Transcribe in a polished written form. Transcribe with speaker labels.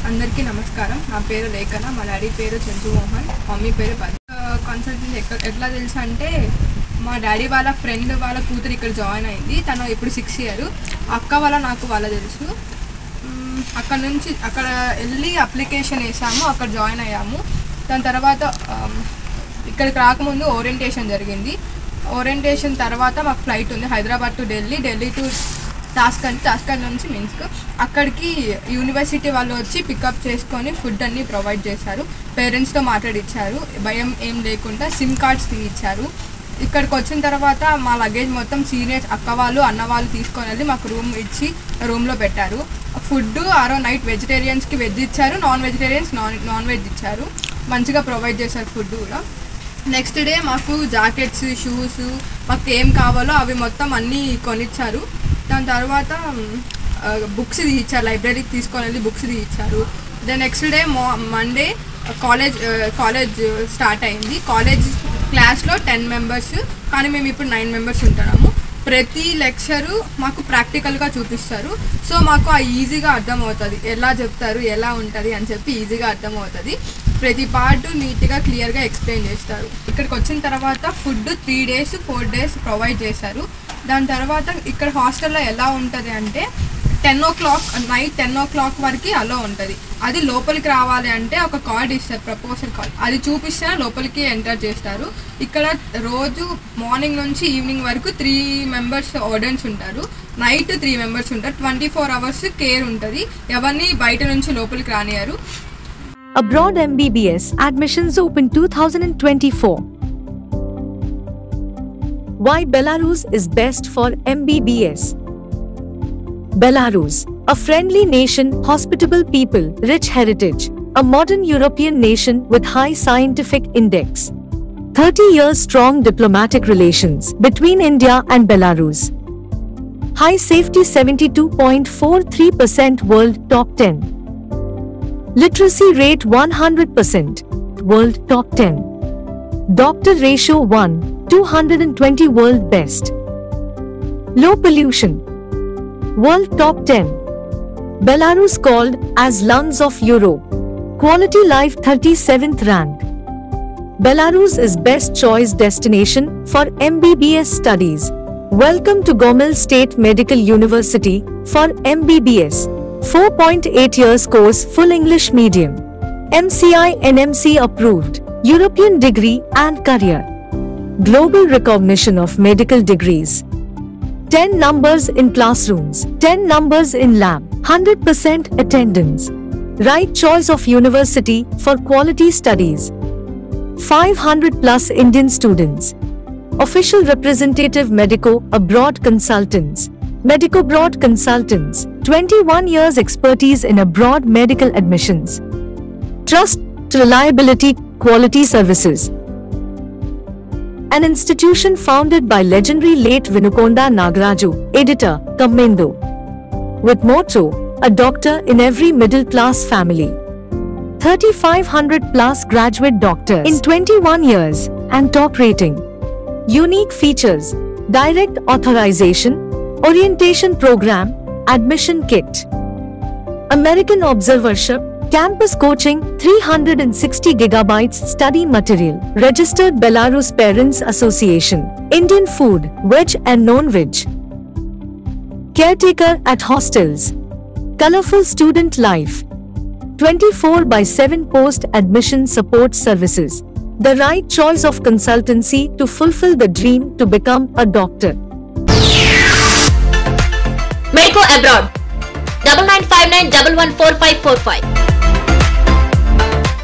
Speaker 1: అందరికీ నమస్కారం. నా పేరు లేఖన, మా డాడీ పేరు చంచు మోహన్, మమ్మీ పేరు పద్మ. కన్సల్టెన్సీ ఎట్లా తెలుసు అంటే, మా డాడీ వాళ్ళ ఫ్రెండ్ వాళ్ళ కూతురు ఇక్కడ జాయిన్ అయింది. తను ఇప్పుడు 6 years. అక్క వాళ్ళ నాకు వాళ్ళ తెలుసు. అక్కడ వెళ్ళి అప్లికేషన్ వేసాము, అక్కడ జాయిన్ అయ్యాము. దాని తర్వాత ఇక్కడికి రాకముందు ఓరియంటేషన్ జరిగింది. ఓరియంటేషన్ తర్వాత మాకు ఫ్లైట్ ఉంది, Hyderabad to Delhi, Delhi to Tashkent నుంచి మిన్స్క్. అక్కడికి యూనివర్సిటీ వాళ్ళు వచ్చి పికప్ చేసుకొని ఫుడ్ అన్నీ ప్రొవైడ్ చేశారు. పేరెంట్స్తో మాట్లాడిచ్చారు, భయం ఏం లేకుండా సిమ్ కార్డ్స్ తీయించారు. ఇక్కడికి వచ్చిన తర్వాత మా లగేజ్ మొత్తం సీనియర్స్ అక్క వాళ్ళు అన్న వాళ్ళు తీసుకొని వెళ్ళి మాకు రూమ్ ఇచ్చి రూమ్లో పెట్టారు. ఫుడ్ ఆరో నైట్ వెజిటేరియన్స్కి వెజ్ ఇచ్చారు, నాన్ వెజిటేరియన్స్ నాన్ వెజ్ ఇచ్చారు. మంచిగా ప్రొవైడ్ చేశారు ఫుడ్ కూడా. నెక్స్ట్ డే మాకు జాకెట్స్, షూస్, మాకు ఏం కావాలో అవి మొత్తం అన్నీ కొనిచ్చారు. దాని తర్వాత బుక్స్ తీయించారు, లైబ్రరీకి తీసుకొని వెళ్ళి బుక్స్ తీయించారు. Then next day Monday college start అయింది. కాలేజ్ క్లాస్లో 10 members, కానీ మేము ఇప్పుడు 9 members ఉంటున్నాము. ప్రతి లెక్చరు మాకు ప్రాక్టికల్గా చూపిస్తారు. సో మాకు ఈజీగా అర్థమవుతుంది, ఎలా చెప్తారు, ఎలా ఉంటుంది అని చెప్పి ఈజీగా అర్థమవుతుంది. ప్రతి పార్ట్ నీట్గా క్లియర్గా ఎక్స్ప్లెయిన్ చేస్తారు. ఇక్కడికి వచ్చిన తర్వాత ఫుడ్ 3 days 4 days ప్రొవైడ్ చేశారు. దాని తర్వాత ఇక్కడ హాస్టల్లో ఎలా ఉంటుంది అంటే, 10 o'clock నైట్ 10 o'clock వరకు అలా ఉంటుంది. అది లోపలికి రావాలి అంటే ఒక కార్డ్ ఇస్తారు, ప్రపోజల్ కార్డ్, అది చూపిస్తే లోపలికి ఎంటర్ చేస్తారు. ఇక్కడ రోజు మార్నింగ్ నుంచి ఈవినింగ్ వరకు 3 members ఆడియన్స్ ఉంటారు, నైట్ 3 members ఉంటారు. 24 hours కేర్ ఉంటుంది, ఎవరిని బయట నుంచి లోపలికి రానియారు.
Speaker 2: Abroad MBBS admissions open 2024. Why Belarus is best for MBBS? Belarus, a friendly nation, hospitable people, rich heritage, a modern European nation with high scientific index. 30 years strong diplomatic relations between India and Belarus. High safety 72.43%, world top 10. Literacy rate 100%, world top 10. Doctor ratio 1:220, world best. Low pollution, world top 10. Belarus called as lungs of Europe. Quality life 37th rank. Belarus is best choice destination for MBBS studies. Welcome to Gomel State Medical University for MBBS. 4.8 years course, full English medium. MCI NMC approved. European degree and career. Global recognition of medical degrees. 10 numbers in classrooms, 10 numbers in lab, 100% attendance. Right choice of university for quality studies. 500 plus Indian students. Official representative Medico Abroad Consultants. Medico Abroad Consultants, 21 years expertise in abroad medical admissions. Trust, reliability, quality services. An institution founded by legendary late Vinukonda Nagaraju, editor, Commendo. With motto, a doctor in every middle class family. 3,500 plus graduate doctors in 21 years and top rating. Unique features, direct authorization, orientation program, admission kit. American observership, campus coaching, 360 gigabytes study material. Registered Belarus Parents Association. Indian food, veg and non-veg. Caretaker at hostels. Colorful student life. 24/7 post-admission support services. The right choice of consultancy to fulfill the dream to become a doctor.
Speaker 3: Medico Abroad 9959 114545.